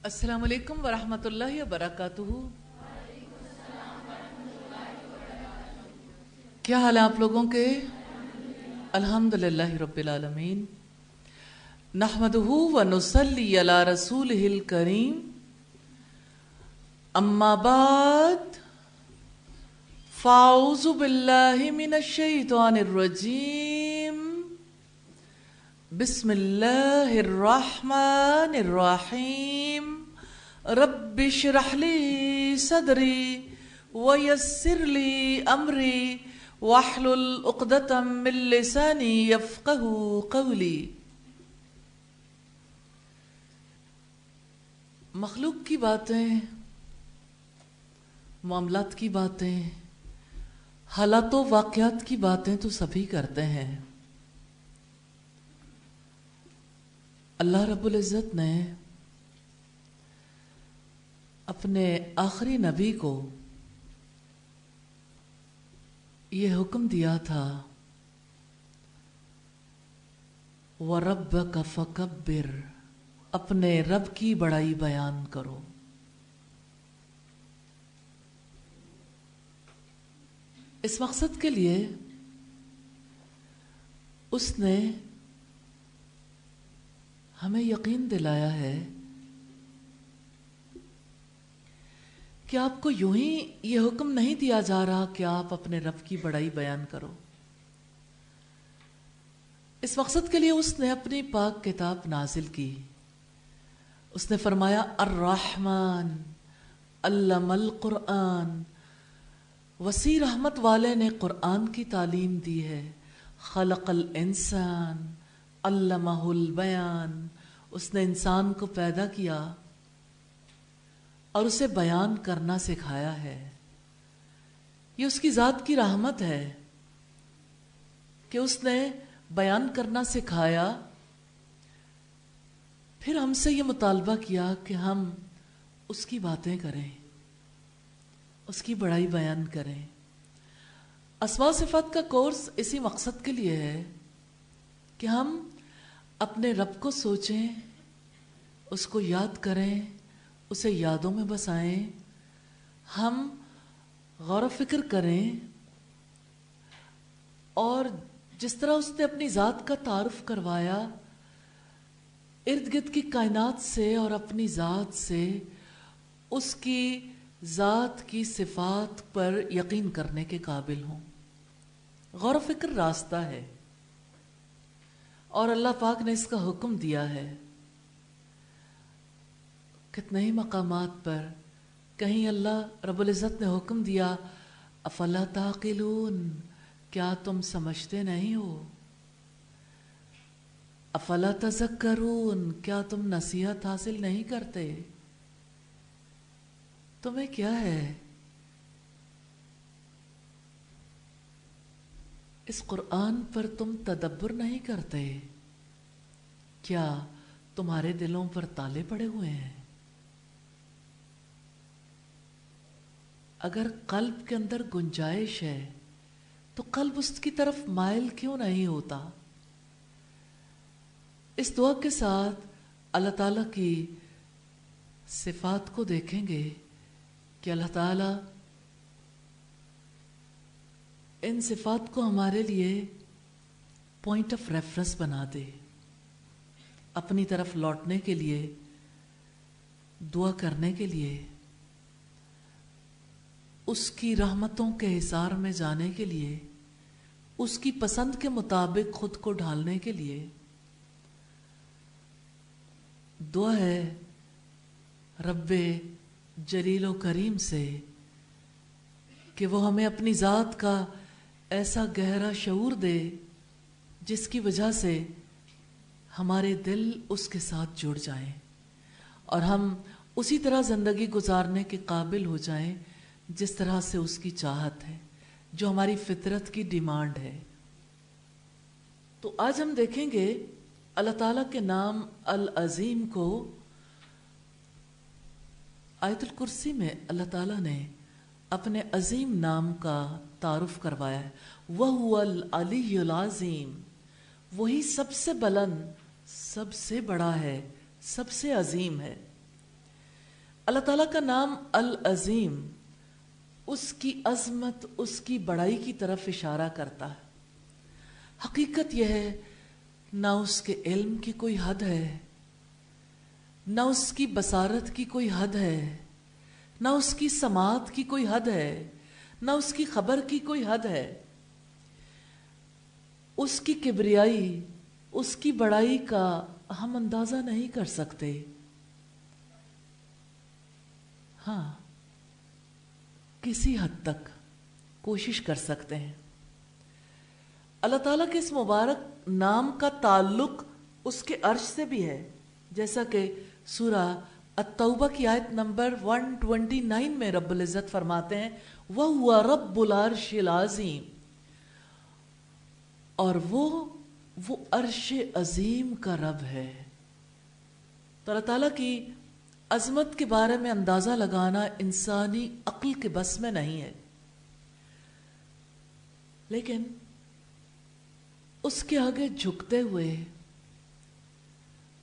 السلام علیکم ورحمۃ اللہ وبرکاتہ۔ کیا حال ہے آپ لوگوں کے؟ الحمدللہ رب العالمین، نحمدہ ونصلی علی رسولہ الکریم، اما بعد فاعوذ باللہ من الشیطان الرجیم، بسم اللہ الرحمن الرحیم، رب اشرح لی صدری ویسر لی امری واحلل عقدۃ من لسانی یفقہوا قولی۔ مخلوق کی باتیں، معاملات کی باتیں، حالات و واقعات کی باتیں تو سبھی کرتے ہیں۔ اللہ رب العزت نے اپنے آخری نبی کو یہ حکم دیا تھا، وَرَبَّكَ فَكَبِّرْ، اپنے رب کی بڑائی بیان کرو۔ اس مقصد کے لیے اس نے ہمیں یقین دلایا ہے کہ آپ کو یوں ہی یہ حکم نہیں دیا جا رہا کہ آپ اپنے رب کی بڑائی بیان کرو۔ اس مقصد کے لیے اس نے اپنی پاک کتاب نازل کی۔ اس نے فرمایا الرحمن علم القرآن، وسیع رحمت والے نے قرآن کی تعلیم دی ہے۔ خلق الانسان علمہ البیان، اس نے انسان کو پیدا کیا اور اسے بیان کرنا سکھایا ہے۔ یہ اس کی ذات کی رحمت ہے کہ اس نے بیان کرنا سکھایا، پھر ہم سے یہ مطالبہ کیا کہ ہم اس کی باتیں کریں، اس کی بڑائی بیان کریں۔ اسماء صفات کا کورس اسی مقصد کے لیے ہے کہ ہم اپنے رب کو سوچیں، اس کو یاد کریں، اسے یادوں میں بسائیں، ہم غور و فکر کریں، اور جس طرح اس نے اپنی ذات کا تعارف کروایا، ارد گرد کی کائنات سے اور اپنی ذات سے اس کی ذات کی صفات پر یقین کرنے کے قابل ہوں۔ غور و فکر راستہ ہے، اور اللہ پاک نے اس کا حکم دیا ہے۔ کتنے ہی مقامات پر کہیں اللہ رب العزت نے حکم دیا افلا تعقلون، کیا تم سمجھتے نہیں ہو؟ افلا تذکرون، کیا تم نصیحت حاصل نہیں کرتے؟ تمہیں کیا ہے؟ اس قرآن پر تم تدبر نہیں کرتے؟ کیا تمہارے دلوں پر تالے پڑے ہوئے ہیں؟ اگر قلب کے اندر گنجائش ہے تو قلب اس کی طرف مائل کیوں نہیں ہوتا؟ اس دعا کے ساتھ اللہ تعالیٰ کی صفات کو دیکھیں گے کہ اللہ تعالیٰ ان صفات کو ہمارے لیے پوائنٹ آف ریفرنس بنا دے، اپنی طرف لوٹنے کے لیے، دعا کرنے کے لیے، اس کی رحمتوں کے حصار میں جانے کے لیے، اس کی پسند کے مطابق خود کو ڈھالنے کے لیے۔ دعا ہے رب جلیل و کریم سے کہ وہ ہمیں اپنی ذات کا ایسا گہرا شعور دے جس کی وجہ سے ہمارے دل اس کے ساتھ جڑ جائیں اور ہم اسی طرح زندگی گزارنے کے قابل ہو جائیں جس طرح سے اس کی چاہت ہے، جو ہماری فطرت کی ڈیمانڈ ہے۔ تو آج ہم دیکھیں گے اللہ تعالیٰ کے نام العظیم کو آیت الکرسی میں اللہ تعالیٰ نے اپنے عظیم نام کا تعارف کروایا ہے۔ وَهُوَ الْعَلِيُّ الْعَظِيمُ، وہی سب سے بلند، سب سے بڑا ہے، سب سے عظیم ہے۔ اللہ تعالیٰ کا نام العظیم اس کی عظمت، اس کی بڑائی کی طرف اشارہ کرتا ہے۔ حقیقت یہ ہے نہ اس کے علم کی کوئی حد ہے، نہ اس کی بصارت کی کوئی حد ہے، نہ اس کی سماعت کی کوئی حد ہے، نہ اس کی خبر کی کوئی حد ہے۔ اس کی کبریائی، اس کی بڑائی کا ہم اندازہ نہیں کر سکتے۔ ہاں، کسی حد تک کوشش کر سکتے ہیں۔ اللہ تعالیٰ کے اس مبارک نام کا تعلق اس کے عرش سے بھی ہے، جیسا کہ سورہ التوبہ کی آیت نمبر 129 میں رب العزت فرماتے ہیں وَهُوَ رَبُّ الْعَرْشِ الْعَظِيمِ، اور وہ عرش عظیم کا رب ہے۔ تو اللہ تعالیٰ کی عظمت کے بارے میں اندازہ لگانا انسانی عقل کے بس میں نہیں ہے، لیکن اس کے آگے جھکتے ہوئے،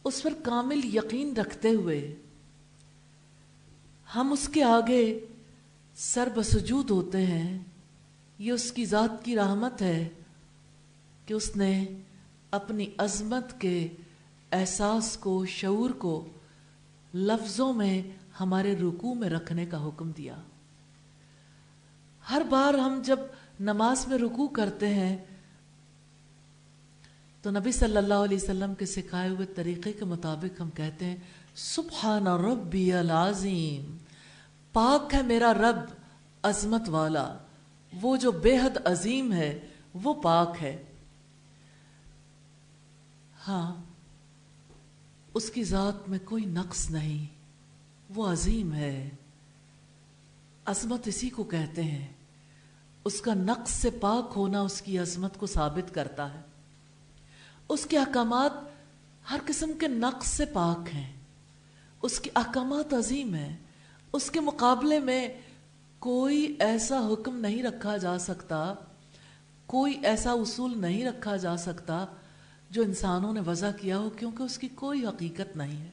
اس پر کامل یقین رکھتے ہوئے ہم اس کے آگے سر بسجود ہوتے ہیں۔ یہ اس کی ذات کی رحمت ہے کہ اس نے اپنی عظمت کے احساس کو، شعور کو لفظوں میں ہمارے رکوع میں رکھنے کا حکم دیا۔ ہر بار ہم جب نماز میں رکوع کرتے ہیں تو نبی صلی اللہ علیہ وسلم کے سکھائے ہوئے طریقے کے مطابق ہم کہتے ہیں سبحان ربی العظیم، پاک ہے میرا رب عظمت والا، وہ جو بے حد عظیم ہے وہ پاک ہے۔ ہاں، اس کی ذات میں کوئی نقص نہیں، وہ عظیم ہے۔ عظمت اسی کو کہتے ہیں، اس کا نقص سے پاک ہونا اس کی عظمت کو ثابت کرتا ہے۔ اس کے احکامات ہر قسم کے نقص سے پاک ہیں، اس کے احکامات عظیم ہیں۔ اس کے مقابلے میں کوئی ایسا حکم نہیں رکھا جا سکتا، کوئی ایسا اصول نہیں رکھا جا سکتا جو انسانوں نے وضع کیا ہو، کیونکہ اس کی کوئی حقیقت نہیں ہے۔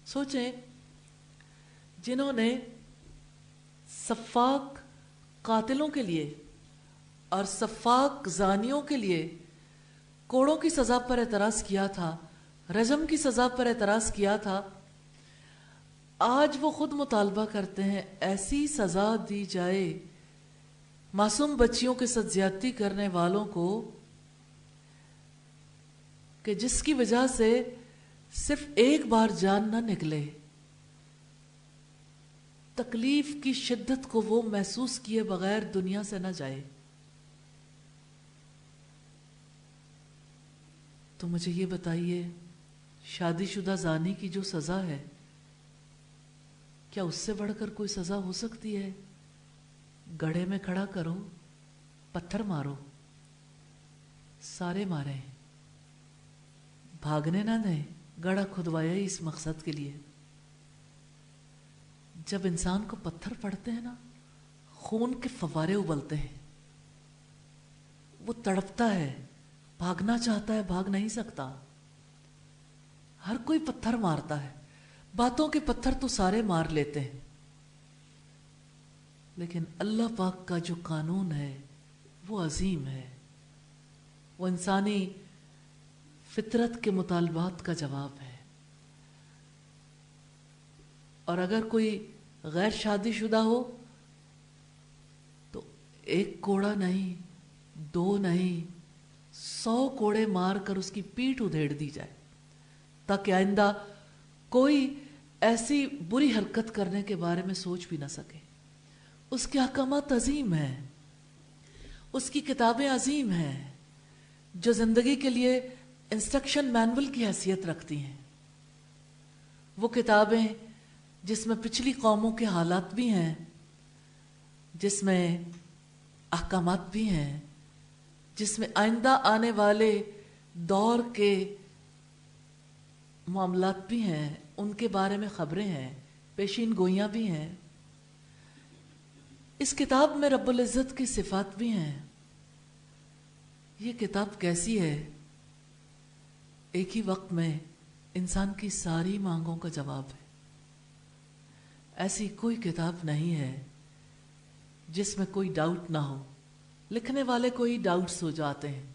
سوچیں، جنہوں نے سفاک قاتلوں کے لیے اور سفاک زانیوں کے لیے کوڑوں کی سزا پر اعتراض کیا تھا، رجم کی سزا پر اعتراض کیا تھا، آج وہ خود مطالبہ کرتے ہیں ایسی سزا دی جائے معصوم بچیوں کے ساتھ زیادتی کرنے والوں کو کہ جس کی وجہ سے صرف ایک بار جان نہ نکلے، تکلیف کی شدت کو وہ محسوس کیے بغیر دنیا سے نہ جائے۔ تو مجھے یہ بتائیے، شادی شدہ زانی کی جو سزا ہے، کیا اس سے بڑھ کر کوئی سزا ہو سکتی ہے؟ گڑھے میں کھڑا کرو، پتھر مارو، سارے ماریں، بھاگنے نہ دیں۔ گڑھا کھدوایا ہی اس مقصد کے لیے۔ جب انسان کو پتھر پڑتے ہیں نا، خون کے فوارے ابلتے ہیں، وہ تڑپتا ہے، بھاگنا چاہتا ہے، بھاگ نہیں سکتا۔ ہر کوئی پتھر مارتا ہے، باتوں کے پتھر تو سارے مار لیتے ہیں، لیکن اللہ پاک کا جو قانون ہے وہ عظیم ہے، وہ انسانی فطرت کے مطالبات کا جواب ہے۔ اور اگر کوئی غیر شادی شدہ ہو تو ایک کوڑا نہیں، دو نہیں، 100 کوڑے مار کر اس کی پیٹھ ادھیڑ دی جائے، تاکہ آئندہ کوئی ایسی بری حرکت کرنے کے بارے میں سوچ بھی نہ سکے۔ اس کے احکامات عظیم ہیں، اس کی کتابیں عظیم ہیں، جو زندگی کے لیے انسٹرکشن مینول کی حیثیت رکھتی ہیں۔ وہ کتابیں جس میں پچھلی قوموں کے حالات بھی ہیں، جس میں احکامات بھی ہیں، جس میں آئندہ آنے والے دور کے معاملات بھی ہیں، ان کے بارے میں خبریں ہیں، پیشین گوئیاں بھی ہیں۔ اس کتاب میں رب العزت کی صفات بھی ہیں۔ یہ کتاب کیسی ہے؟ ایک ہی وقت میں انسان کی ساری مانگوں کا جواب ہے۔ ایسی کوئی کتاب نہیں ہے جس میں کوئی ڈاؤٹ نہ ہو. لکھنے والے کو ہی ڈاؤٹس ہو جاتے ہیں،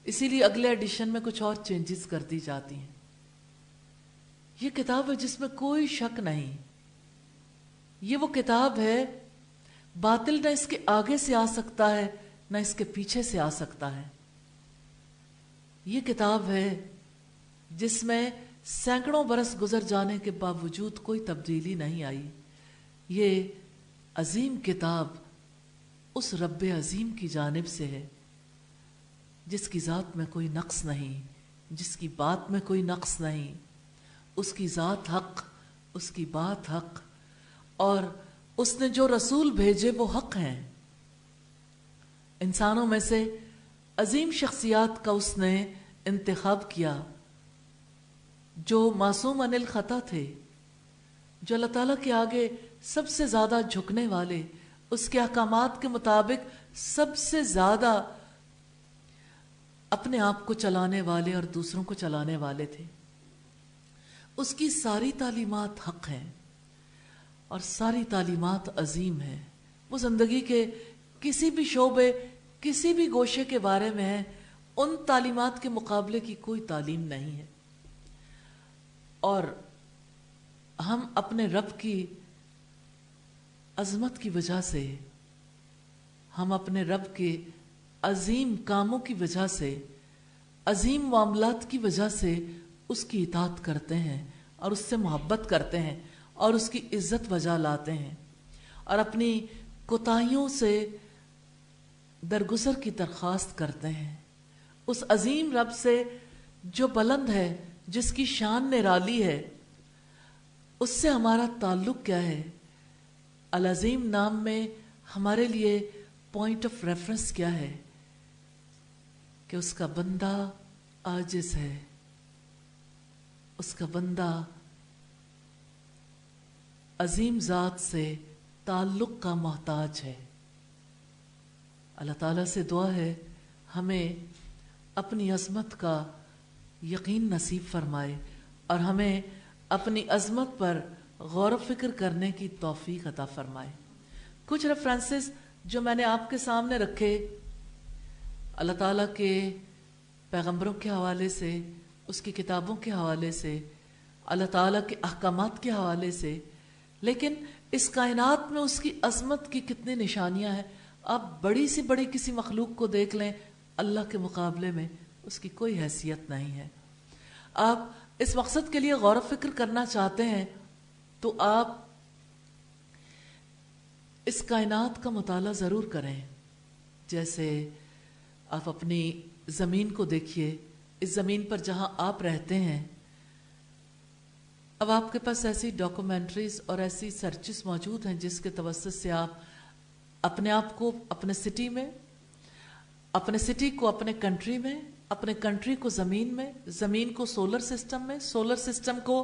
اسی لیے اگلے ایڈیشن میں کچھ اور چینجز کر دی جاتی ہیں. یہ کتاب ہے جس میں کوئی شک نہیں. یہ وہ کتاب ہے، باطل نہ اس کے آگے سے آ سکتا ہے نہ اس کے پیچھے سے آ سکتا ہے. یہ کتاب ہے جس میں سینکڑوں برس گزر جانے کے باوجود کوئی تبدیلی نہیں آئی. یہ عظیم کتاب اس رب عظیم کی جانب سے ہے جس کی ذات میں کوئی نقص نہیں، جس کی بات میں کوئی نقص نہیں. اس کی ذات حق، اس کی بات حق، اور اس نے جو رسول بھیجے وہ حق ہیں. انسانوں میں سے عظیم شخصیات کا اس نے انتخاب کیا جو معصوم عن الخطا تھے، جو اللہ تعالیٰ کے آگے سب سے زیادہ جھکنے والے، اس کے احکامات کے مطابق سب سے زیادہ اپنے آپ کو چلانے والے اور دوسروں کو چلانے والے تھے. اس کی ساری تعلیمات حق ہیں اور ساری تعلیمات عظیم ہیں. وہ زندگی کے کسی بھی شعبے، کسی بھی گوشے کے بارے میں ہے، ان تعلیمات کے مقابلے کی کوئی تعلیم نہیں ہے. اور ہم اپنے رب کی عظمت کی وجہ سے، ہم اپنے رب کے عظیم کاموں کی وجہ سے، عظیم معاملات کی وجہ سے اس کی اطاعت کرتے ہیں اور اس سے محبت کرتے ہیں اور اس کی عزت بجا لاتے ہیں اور اپنی کوتاہیوں سے درگزر کی درخواست کرتے ہیں. اس عظیم رب سے جو بلند ہے، جس کی شان نرالی ہے، اس سے ہمارا تعلق کیا ہے؟ العظیم نام میں ہمارے لیے پوائنٹ آف ریفرنس کیا ہے؟ کہ اس کا بندہ عاجز ہے، اس کا بندہ عظیم ذات سے تعلق کا محتاج ہے. اللہ تعالیٰ سے دعا ہے ہمیں اپنی عظمت کا یقین نصیب فرمائے اور ہمیں اپنی عظمت پر غور و فکر کرنے کی توفیق عطا فرمائے. کچھ ریفرنسز جو میں نے آپ کے سامنے رکھے اللہ تعالیٰ کے پیغمبروں کے حوالے سے، اس کی کتابوں کے حوالے سے، اللہ تعالیٰ کے احکامات کے حوالے سے، لیکن اس کائنات میں اس کی عظمت کی کتنی نشانیاں ہیں. آپ بڑی سی بڑی کسی مخلوق کو دیکھ لیں، اللہ کے مقابلے میں اس کی کوئی حیثیت نہیں ہے. آپ اس مقصد کے لیے غور و فکر کرنا چاہتے ہیں تو آپ اس کائنات کا مطالعہ ضرور کریں. جیسے آپ اپنی زمین کو دیکھیے، اس زمین پر جہاں آپ رہتے ہیں، اب آپ کے پاس ایسی ڈاکومنٹریز اور ایسی سرچز موجود ہیں جس کے توسط سے آپ اپنے آپ کو اپنے سٹی میں، اپنے سٹی کو اپنے کنٹری میں، اپنے کنٹری کو زمین میں، زمین کو سولر سسٹم میں، سولر سسٹم کو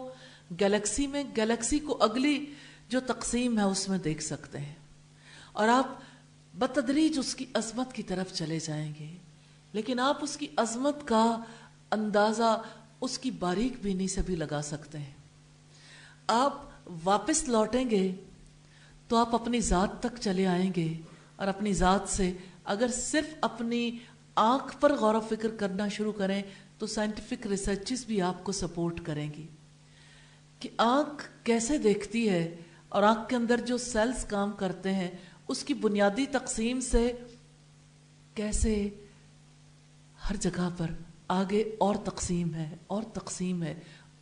گیلیکسی میں، گیلیکسی کو اگلی جو تقسیم ہے اس میں دیکھ سکتے ہیں. اور آپ بتدریج اس کی عظمت کی طرف چلے جائیں گے، لیکن آپ اس کی عظمت کا اندازہ اس کی باریک بینی سے بھی لگا سکتے ہیں. آپ واپس لوٹیں گے تو آپ اپنی ذات تک چلے آئیں گے اور اپنی ذات سے اگر صرف اپنی آنکھ پر غور و فکر کرنا شروع کریں تو سائنٹیفک ریسرچز بھی آپ کو سپورٹ کریں گی کہ آنکھ کیسے دیکھتی ہے اور آنکھ کے اندر جو سیلز کام کرتے ہیں اس کی بنیادی تقسیم سے کیسے ہر جگہ پر آگے اور تقسیم ہے اور تقسیم ہے.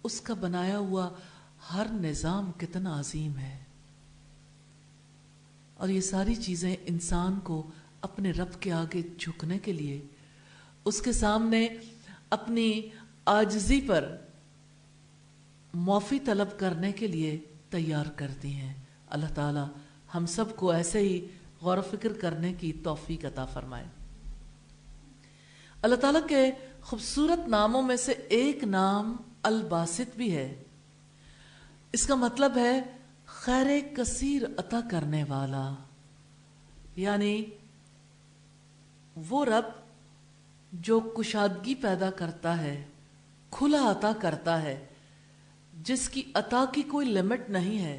اس کا بنایا ہوا ہر نظام کتنا عظیم ہے. اور یہ ساری چیزیں انسان کو اپنے رب کے آگے جھکنے کے لیے، اس کے سامنے اپنی عاجزی پر معافی طلب کرنے کے لیے تیار کرتی ہیں. اللہ تعالی ہم سب کو ایسے ہی غور و فکر کرنے کی توفیق عطا فرمائے. اللہ تعالیٰ کے خوبصورت ناموں میں سے ایک نام الباسط بھی ہے. اس کا مطلب ہے خیر کثیر عطا کرنے والا، یعنی وہ رب جو کشادگی پیدا کرتا ہے، کھلا عطا کرتا ہے، جس کی عطا کی کوئی لمٹ نہیں ہے.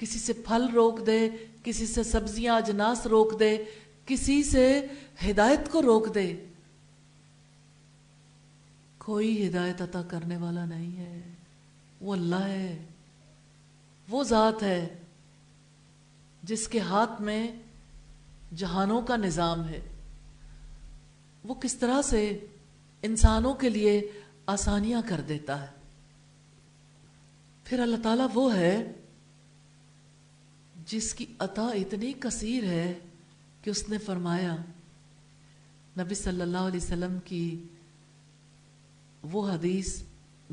کسی سے پھل روک دے، کسی سے سبزیاں اجناس روک دے، کسی سے ہدایت کو روک دے، کوئی ہدایت عطا کرنے والا نہیں ہے، وہ اللہ ہے، وہ ذات ہے جس کے ہاتھ میں جہانوں کا نظام ہے۔ وہ کس طرح سے انسانوں کے لیے آسانیاں کر دیتا ہے۔ پھر اللہ تعالیٰ وہ ہے جس کی عطا اتنی کثیر ہے کہ اس نے فرمایا، نبی صلی اللہ علیہ وسلم کی وہ حدیث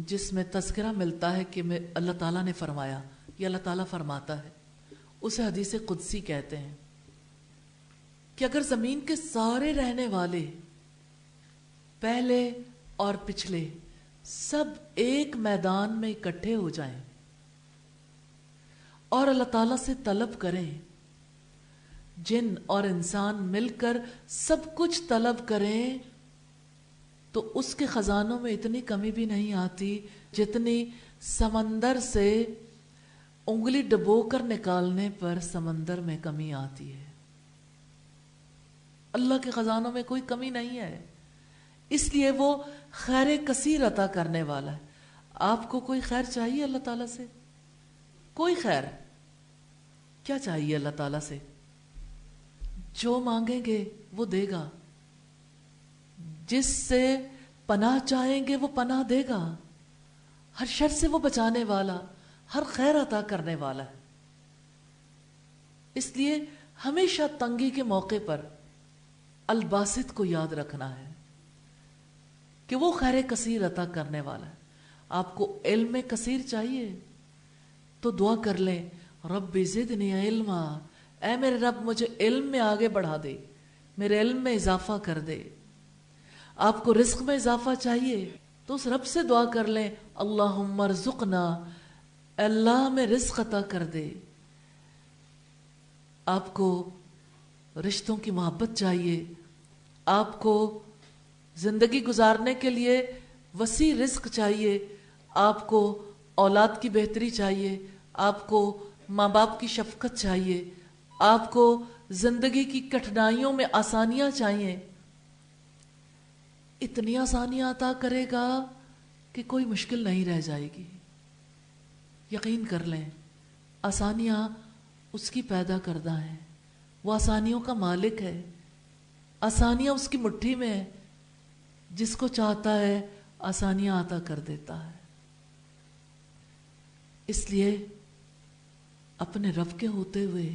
جس میں تذکرہ ملتا ہے کہ اللہ تعالیٰ نے فرمایا یا اللہ تعالیٰ فرماتا ہے، اسے حدیث قدسی کہتے ہیں، کہ اگر زمین کے سارے رہنے والے پہلے اور پچھلے سب ایک میدان میں اکٹھے ہو جائیں اور اللہ تعالیٰ سے طلب کریں، جن اور انسان مل کر سب کچھ طلب کریں، تو اس کے خزانوں میں اتنی کمی بھی نہیں آتی جتنی سمندر سے انگلی ڈبو کر نکالنے پر سمندر میں کمی آتی ہے۔ اللہ کے خزانوں میں کوئی کمی نہیں ہے، اس لیے وہ خیر کثیر عطا کرنے والا ہے۔ آپ کو کوئی خیر چاہیے اللہ تعالیٰ سے؟ کوئی خیر؟ کیا چاہیے اللہ تعالیٰ سے؟ جو مانگیں گے وہ دے گا، جس سے پناہ چاہیں گے وہ پناہ دے گا، ہر شر سے وہ بچانے والا، ہر خیر عطا کرنے والا ہے۔ اس لیے ہمیشہ تنگی کے موقع پر الباسط کو یاد رکھنا ہے کہ وہ خیر کثیر عطا کرنے والا ہے۔ آپ کو علم کثیر چاہیے تو دعا کر لیں، رب زدنی علما، اے میرے رب مجھے علم میں آگے بڑھا دے، میرے علم میں اضافہ کر دے۔ آپ کو رزق میں اضافہ چاہیے تو اس رب سے دعا کر لیں، اللہم ارزقنا، اللہ میں رزق عطا کر دے۔ آپ کو رشتوں کی محبت چاہیے، آپ کو زندگی گزارنے کے لیے وسیع رزق چاہیے، آپ کو اولاد کی بہتری چاہیے، آپ کو ماں باپ کی شفقت چاہیے، آپ کو زندگی کی کٹھنائیوں میں آسانیاں چاہیے، اتنی آسانیاں عطا کرے گا کہ کوئی مشکل نہیں رہ جائے گی۔ یقین کر لیں، آسانیاں اس کی پیدا کردہ ہیں، وہ آسانیوں کا مالک ہے، آسانیاں اس کی مٹھی میں ہے، جس کو چاہتا ہے آسانیاں عطا کر دیتا ہے۔ اس لیے اپنے رب کے ہوتے ہوئے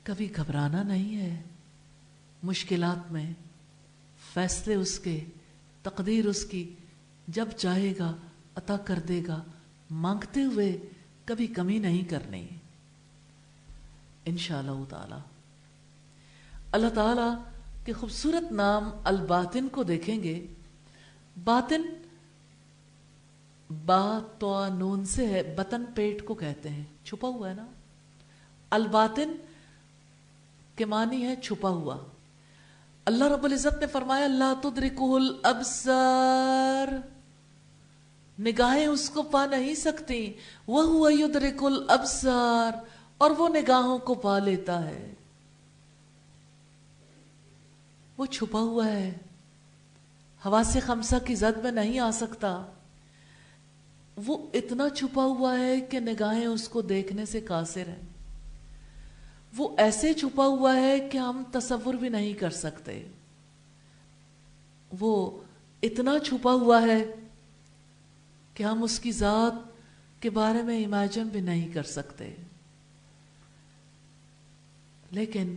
کبھی گھبرانا نہیں ہے۔ مشکلات میں فیصلے اس کے، تقدیر اس کی، جب چاہے گا عطا کر دے گا، مانگتے ہوئے کبھی کمی نہیں کرنی انشاءاللہ تعالی۔ اللہ تعالیٰ کے خوبصورت نام الباطن کو دیکھیں گے۔ باطن با تو نون سے ہے، بطن پیٹ کو کہتے ہیں، چھپا ہوا ہے نا۔ الباطن کے معنی ہے چھپا ہوا۔ اللہ رب العزت نے فرمایا لا تدرکہ الابصار، نگاہیں اس کو پا نہیں سکتی، وہو یدرک الابصار، اور وہ نگاہوں کو پا لیتا ہے۔ وہ چھپا ہوا ہے، حواس خمسہ کی زد میں نہیں آ سکتا، وہ اتنا چھپا ہوا ہے کہ نگاہیں اس کو دیکھنے سے قاصر ہیں، وہ ایسے چھپا ہوا ہے کہ ہم تصور بھی نہیں کر سکتے، وہ اتنا چھپا ہوا ہے کہ ہم اس کی ذات کے بارے میں امیجن بھی نہیں کر سکتے، لیکن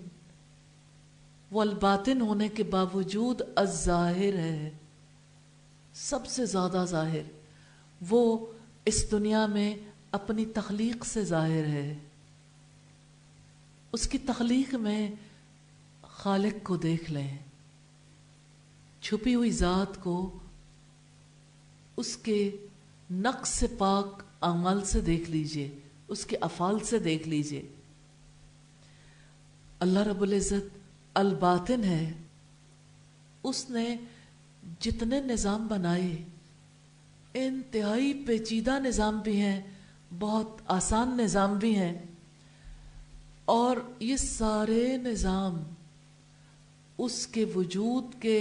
وہ الباطن ہونے کے باوجود الظاہر ہے، سب سے زیادہ ظاہر۔ وہ اس دنیا میں اپنی تخلیق سے ظاہر ہے، اس کی تخلیق میں خالق کو دیکھ لیں، چھپی ہوئی ذات کو اس کے نقص سے پاک اعمال سے دیکھ لیجئے، اس کے افعال سے دیکھ لیجئے۔ اللہ رب العزت الباطن ہے، اس نے جتنے نظام بنائے، انتہائی پیچیدہ نظام بھی ہیں، بہت آسان نظام بھی ہیں، اور یہ سارے نظام اس کے وجود کے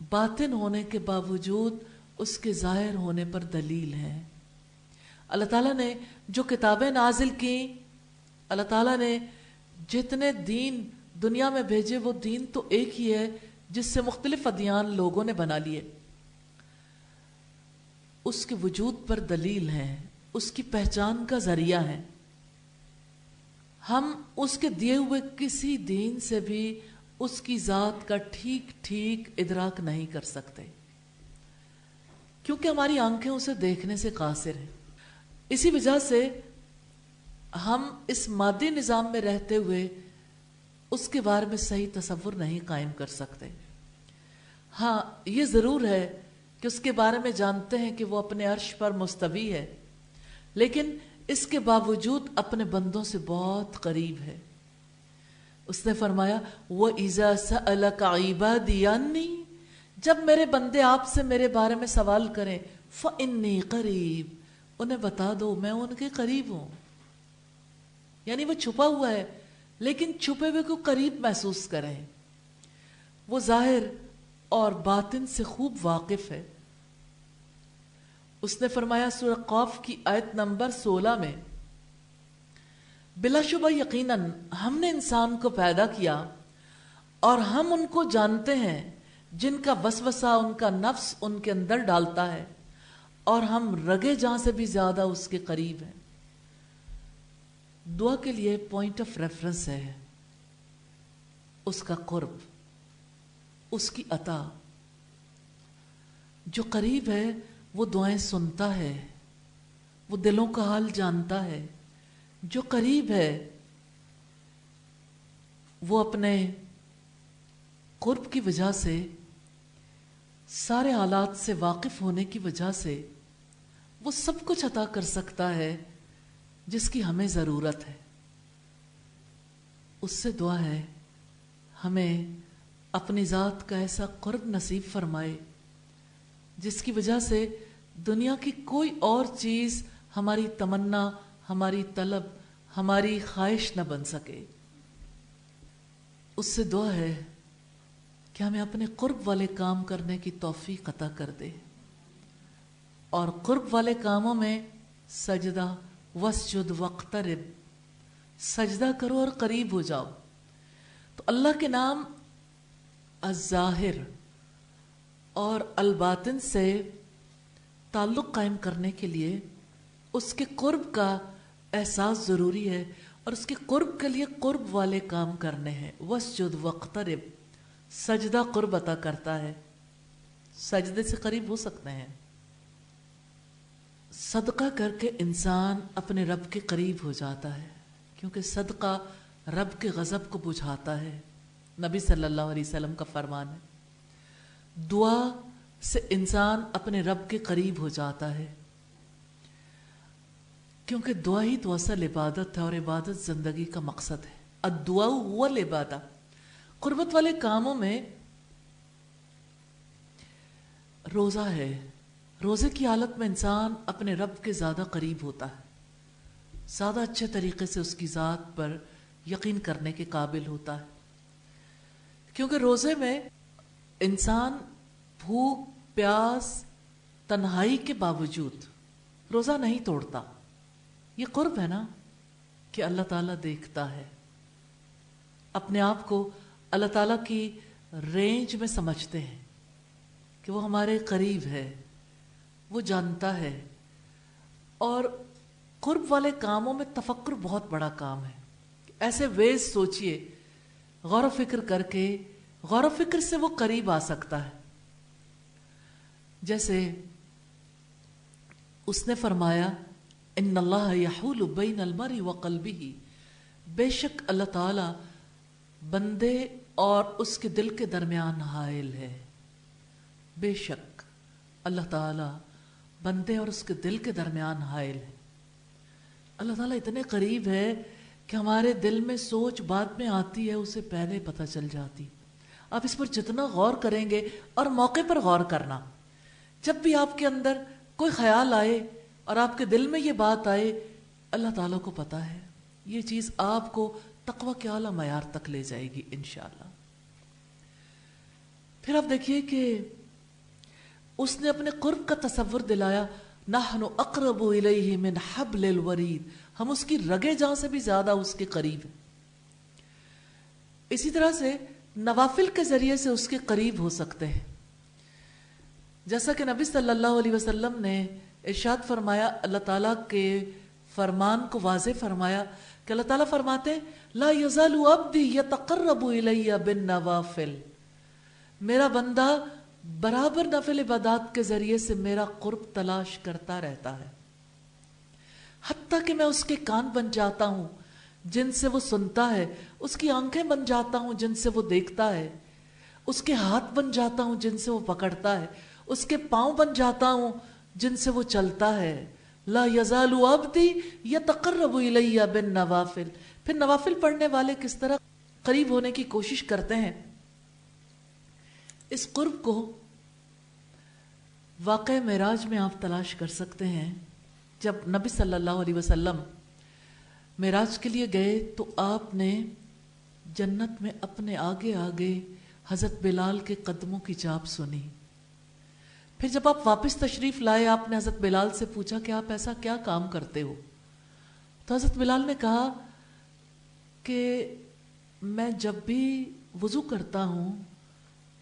باطن ہونے کے باوجود اس کے ظاہر ہونے پر دلیل ہے۔ اللہ تعالیٰ نے جو کتابیں نازل کی، اللہ تعالیٰ نے جتنے دین دنیا میں بھیجے، وہ دین تو ایک ہی ہے جس سے مختلف ادیان لوگوں نے بنا لیے، اس کے وجود پر دلیل ہے، اس کی پہچان کا ذریعہ ہے۔ ہم اس کے دیے ہوئے کسی دین سے بھی اس کی ذات کا ٹھیک ٹھیک ادراک نہیں کر سکتے، کیونکہ ہماری آنکھیں اسے دیکھنے سے قاصر ہیں۔ اسی وجہ سے ہم اس مادی نظام میں رہتے ہوئے اس کے بارے میں صحیح تصور نہیں قائم کر سکتے۔ ہاں یہ ضرور ہے کہ اس کے بارے میں جانتے ہیں کہ وہ اپنے عرش پر مستوی ہے، لیکن اس کے باوجود اپنے بندوں سے بہت قریب ہے۔ اس نے فرمایا وَإِذَا سَأَلَكَ عِبَادِي عَنِّي، جب میرے بندے آپ سے میرے بارے میں سوال کریں فَإِنِّي قَرِيب، انہیں بتا دو میں ان کے قریب ہوں۔ یعنی وہ چھپا ہوا ہے لیکن چھپے ہوئے کو قریب محسوس کریں، وہ ظاہر اور باطن سے خوب واقف ہے۔ اس نے فرمایا سورہ قاف کی آیت نمبر 16 میں، بلا شبہ یقیناً ہم نے انسان کو پیدا کیا اور ہم ان کو جانتے ہیں جن کا وسوسہ ان کا نفس ان کے اندر ڈالتا ہے، اور ہم رگے جاں سے بھی زیادہ اس کے قریب ہیں۔ دعا کے لیے پوائنٹ آف ریفرنس ہے اس کا قرب، اس کی عطا۔ جو قریب ہے وہ دعائیں سنتا ہے، وہ دلوں کا حال جانتا ہے۔ جو قریب ہے وہ اپنے قرب کی وجہ سے، سارے حالات سے واقف ہونے کی وجہ سے وہ سب کچھ عطا کر سکتا ہے جس کی ہمیں ضرورت ہے۔ اس سے دعا ہے ہمیں اپنی ذات کا ایسا قرب نصیب فرمائے جس کی وجہ سے دنیا کی کوئی اور چیز ہماری تمنا، ہماری طلب، ہماری خواہش نہ بن سکے۔ اس سے دعا ہے کہ ہمیں اپنے قرب والے کام کرنے کی توفیق عطا کر دے، اور قرب والے کاموں میں سجدہ، واسجد واقترب، سجدہ کرو اور قریب ہو جاؤ۔ تو اللہ کے نام الظاہر اور الباطن سے تعلق قائم کرنے کے لیے اس کے قرب کا احساس ضروری ہے، اور اس کے قرب کے لیے قرب والے کام کرنے ہیں۔ واسجد واقترب، سجدہ قرب عطا کرتا ہے، سجدے سے قریب ہو سکتے ہیں۔ صدقہ کر کے انسان اپنے رب کے قریب ہو جاتا ہے، کیونکہ صدقہ رب کے غضب کو بجھاتا ہے، نبی صلی اللہ علیہ وسلم کا فرمان ہے۔ دعا سے انسان اپنے رب کے قریب ہو جاتا ہے، کیونکہ دعا ہی تو اصل عبادت ہے، اور عبادت زندگی کا مقصد ہے۔ الدعاء هو العبادہ۔ قربت والے کاموں میں روزہ ہے، روزے کی حالت میں انسان اپنے رب کے زیادہ قریب ہوتا ہے، زیادہ اچھے طریقے سے اس کی ذات پر یقین کرنے کے قابل ہوتا ہے، کیونکہ روزے میں انسان بھوک، پیاس، تنہائی کے باوجود روزہ نہیں توڑتا۔ یہ قرب ہے نا کہ اللہ تعالیٰ دیکھتا ہے، اپنے آپ کو اللہ تعالیٰ کی رینج میں سمجھتے ہیں کہ وہ ہمارے قریب ہے، وہ جانتا ہے۔ اور قرب والے کاموں میں تفکر بہت بڑا کام ہے۔ ایسے ویز سوچئے، غور و فکر کر کے، غور و فکر سے وہ قریب آ سکتا ہے۔ جیسے اس نے فرمایا ان اللہ یحول بین المرء وقلبہ، بے شک اللہ تعالی بندے اور اس کے دل کے درمیان حائل ہے۔ بے شک اللہ تعالی بندے اور اس کے دل کے درمیان حائل ہے۔ اللہ تعالیٰ اتنے قریب ہے کہ ہمارے دل میں سوچ بعد میں آتی ہے، اسے پہلے پتہ چل جاتی۔ آپ اس پر جتنا غور کریں گے، اور موقع پر غور کرنا، جب بھی آپ کے اندر کوئی خیال آئے اور آپ کے دل میں یہ بات آئے، اللہ تعالیٰ کو پتہ ہے، یہ چیز آپ کو تقوی کے اعلیٰ معیار تک لے جائے گی انشاءاللہ۔ پھر آپ دیکھیے کہ اس نے اپنے قرب کا تصور دلایا، نحن اقرب الیہ من حبل الورید، ہم اس کی رگے جاں سے بھی زیادہ اس کے قریب ہیں۔ اسی طرح سے نوافل کے ذریعے سے اس کے قریب ہو سکتے ہیں، جیسا کہ نبی صلی اللہ علیہ وسلم نے ارشاد فرمایا، اللہ تعالیٰ کے فرمان کو واضح فرمایا کہ اللہ تعالیٰ فرماتے ہیں لا یزال عبدی یتقرب الی بالنوافل، میرا بندہ برابر نفل عبادات کے ذریعے سے میرا قرب تلاش کرتا رہتا ہے، حتیٰ کہ میں اس کے کان بن جاتا ہوں جن سے وہ سنتا ہے، اس کی آنکھیں بن جاتا ہوں جن سے وہ دیکھتا ہے، اس کے ہاتھ بن جاتا ہوں جن سے وہ پکڑتا ہے، اس کے پاؤں بن جاتا ہوں جن سے وہ چلتا ہے۔ لا یزال عبدی یتقرب الی بالنوافل۔ پھر نوافل پڑھنے والے کس طرح قریب ہونے کی کوشش کرتے ہیں؟ اس قرب کو واقع معراج میں آپ تلاش کر سکتے ہیں۔ جب نبی صلی اللہ علیہ وسلم معراج کے لیے گئے تو آپ نے جنت میں اپنے آگے آگے حضرت بلال کے قدموں کی چاپ سنی۔ پھر جب آپ واپس تشریف لائے، آپ نے حضرت بلال سے پوچھا کہ آپ ایسا کیا کام کرتے ہو؟ تو حضرت بلال نے کہا کہ میں جب بھی وضو کرتا ہوں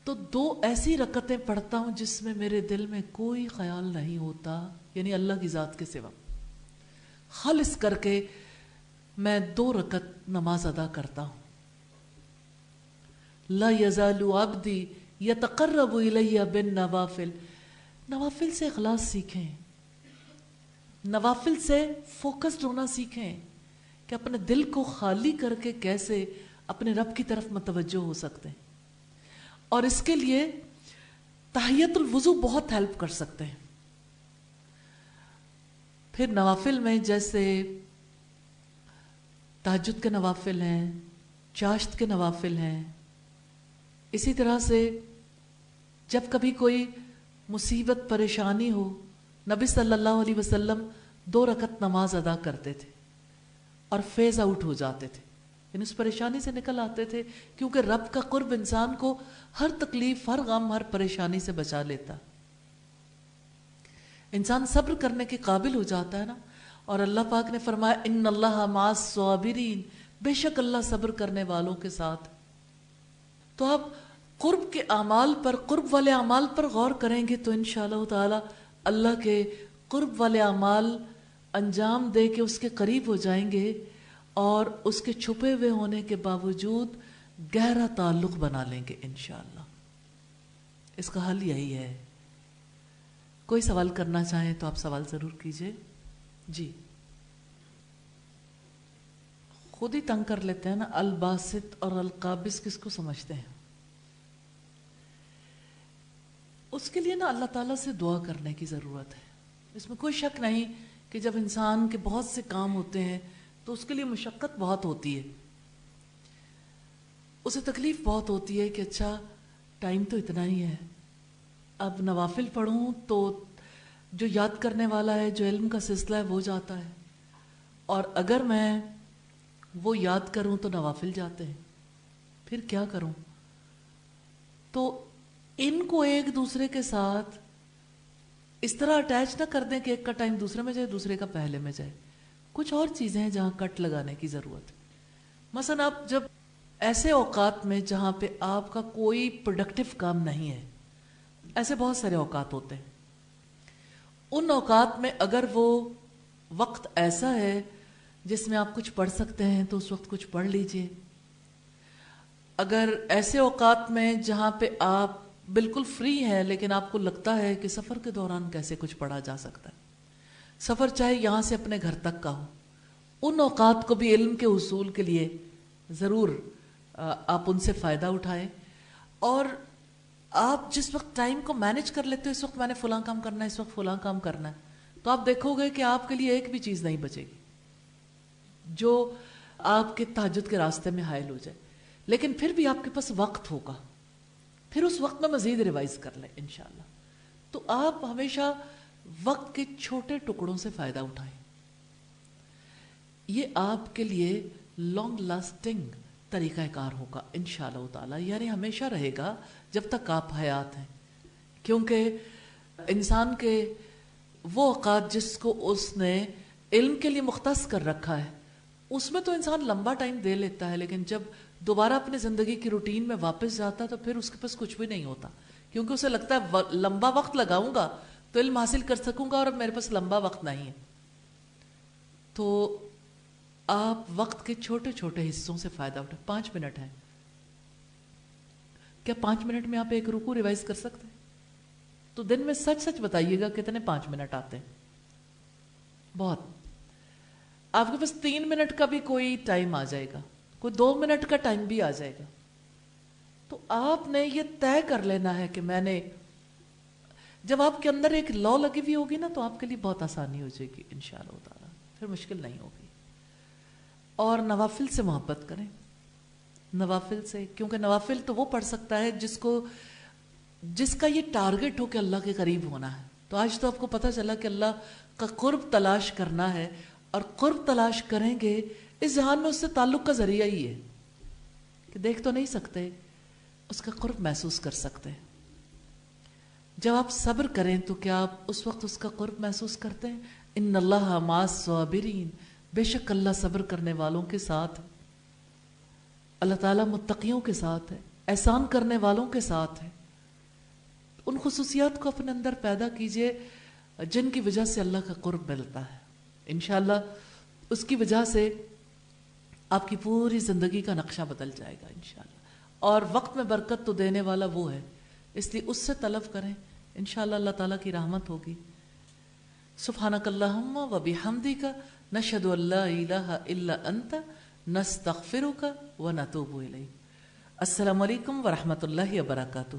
تو 2 ایسی رکعتیں پڑھتا ہوں جس میں میرے دل میں کوئی خیال نہیں ہوتا، یعنی اللہ کی ذات کے سوا، خالص کر کے میں 2 رکعت نماز ادا کرتا ہوں۔ لا یزال عبدی یتقرب الی بالنوافل۔ نوافل سے اخلاص سیکھیں، نوافل سے فوکسڈ ہونا سیکھیں کہ اپنے دل کو خالی کر کے کیسے اپنے رب کی طرف متوجہ ہو سکتے ہیں، اور اس کے لیے تحیت الوضو بہت ہیلپ کر سکتے ہیں۔ پھر نوافل میں جیسے تہجد کے نوافل ہیں، چاشت کے نوافل ہیں، اسی طرح سے جب کبھی کوئی مصیبت پریشانی ہو، نبی صلی اللہ علیہ وسلم 2 رکعت نماز ادا کرتے تھے اور فیض آؤٹ ہو جاتے تھے، یعنی اس پریشانی سے نکل آتے تھے، کیونکہ رب کا قرب انسان کو ہر تکلیف، ہر غم، ہر پریشانی سے بچا لیتا، انسان صبر کرنے کے قابل ہو جاتا ہے نا۔ اور اللہ پاک نے فرمایا ان اللہ مع الصابرین، بے شک اللہ صبر کرنے والوں کے ساتھ۔ تو آپ قرب کے اعمال پر، قرب والے اعمال پر غور کریں گے تو انشاءاللہ تعالی اللہ کے قرب والے اعمال انجام دے کے اس کے قریب ہو جائیں گے، اور اس کے چھپے ہوئے ہونے کے باوجود گہرا تعلق بنا لیں گے انشاءاللہ۔ اس کا حل یہی ہے۔ کوئی سوال کرنا چاہیں تو آپ سوال ضرور کیجئے۔ جی، خود ہی تنگ کر لیتے ہیں نا، الباسط اور القابض کس کو سمجھتے ہیں؟ اس کے لیے نا اللہ تعالیٰ سے دعا کرنے کی ضرورت ہے۔ اس میں کوئی شک نہیں کہ جب انسان کے بہت سے کام ہوتے ہیں تو اس کے لیے مشقت بہت ہوتی ہے، اسے تکلیف بہت ہوتی ہے کہ اچھا ٹائم تو اتنا ہی ہے، اب نوافل پڑھوں تو جو یاد کرنے والا ہے، جو علم کا سلسلہ ہے وہ جاتا ہے، اور اگر میں وہ یاد کروں تو نوافل جاتے ہیں، پھر کیا کروں؟ تو ان کو ایک دوسرے کے ساتھ اس طرح اٹیچ نہ کر دیں کہ ایک کا ٹائم دوسرے میں جائے، دوسرے کا پہلے میں جائے۔ کچھ اور چیزیں ہیں جہاں کٹ لگانے کی ضرورت ہے۔ مثلا آپ جب ایسے اوقات میں جہاں پہ آپ کا کوئی پروڈکٹیو کام نہیں ہے، ایسے بہت سارے اوقات ہوتے ہیں، ان اوقات میں اگر وہ وقت ایسا ہے جس میں آپ کچھ پڑھ سکتے ہیں تو اس وقت کچھ پڑھ لیجئے۔ اگر ایسے اوقات میں جہاں پہ آپ بالکل فری ہیں لیکن آپ کو لگتا ہے کہ سفر کے دوران کیسے کچھ پڑھا جا سکتا ہے، سفر چاہے یہاں سے اپنے گھر تک کا ہو، ان اوقات کو بھی علم کے حصول کے لیے ضرور آپ ان سے فائدہ اٹھائیں۔ اور آپ جس وقت ٹائم کو مینج کر لیتے ہو، اس وقت میں نے فلاں کام کرنا ہے، اس وقت فلاں کام کرنا ہے، تو آپ دیکھو گے کہ آپ کے لیے ایک بھی چیز نہیں بچے گی جو آپ کے تہجد کے راستے میں حائل ہو جائے، لیکن پھر بھی آپ کے پاس وقت ہوگا، پھر اس وقت میں مزید ریوائز کر لیں انشاءاللہ۔ تو آپ ہمیشہ وقت کے چھوٹے ٹکڑوں سے فائدہ اٹھائیں۔ یہ آپ کے لیے لانگ لاسٹنگ طریقہ کار ہوگا انشاءاللہ تعالی، یعنی ہمیشہ رہے گا جب تک آپ حیات ہیں. کیونکہ انسان کے وہ اوقات جس کو اس نے علم کے لیے مختص کر رکھا ہے اس میں تو انسان لمبا ٹائم دے لیتا ہے، لیکن جب دوبارہ اپنے زندگی کی روٹین میں واپس جاتا ہے تو پھر اس کے پاس کچھ بھی نہیں ہوتا، کیونکہ اسے لگتا ہے لمبا وقت لگاؤں گا تو علم حاصل کر سکوں گا، اور اب میرے پاس لمبا وقت نہیں ہے. تو آپ وقت کے چھوٹے چھوٹے حصوں سے فائدہ اٹھائیں. 5 منٹ ہے، کیا 5 منٹ میں آپ ایک رکوع ریوائز کر سکتے ہیں؟ تو دن میں سچ سچ بتائیے گا کتنے 5 منٹ آتے ہیں؟ بہت. آپ کے پاس 3 منٹ کا بھی کوئی ٹائم آ جائے گا، کوئی 2 منٹ کا ٹائم بھی آ جائے گا، تو آپ نے یہ طے کر لینا ہے کہ میں نے، جب آپ کے اندر ایک لا لگی ہوئی ہوگی نا تو آپ کے لیے بہت آسانی ہو جائے گی انشاءاللہ تعالی، پھر مشکل نہیں ہوگی. اور نوافل سے محبت کریں، نوافل سے، کیونکہ نوافل تو وہ پڑھ سکتا ہے جس کا یہ ٹارگٹ ہو کہ اللہ کے قریب ہونا ہے. تو آج تو آپ کو پتہ چلا کہ اللہ کا قرب تلاش کرنا ہے، اور قرب تلاش کریں گے اس جہان میں اس سے تعلق کا ذریعہ ہی ہے کہ دیکھ تو نہیں سکتے، اس کا قرب محسوس کر سکتے ہیں. جب آپ صبر کریں تو کیا آپ اس وقت اس کا قرب محسوس کرتے ہیں؟ ان اللہ مع الصابرین، بے شک اللہ صبر کرنے والوں کے ساتھ ہے. اللہ تعالیٰ متقیوں کے ساتھ ہے، احسان کرنے والوں کے ساتھ ہے. ان خصوصیات کو اپنے اندر پیدا کیجئے جن کی وجہ سے اللہ کا قرب ملتا ہے. انشاءاللہ اس کی وجہ سے آپ کی پوری زندگی کا نقشہ بدل جائے گا انشاءاللہ. اور وقت میں برکت تو دینے والا وہ ہے، اس لیے اس سے طلب کریں، انشاءاللہ اللہ تعالیٰ کی رحمت ہوگی. سبحانک اللہم و بحمدک نشہد ان لا الہ الا انت نستغفرک و نتوب الیک. السلام علیکم ورحمۃ اللہ وبرکاتہ.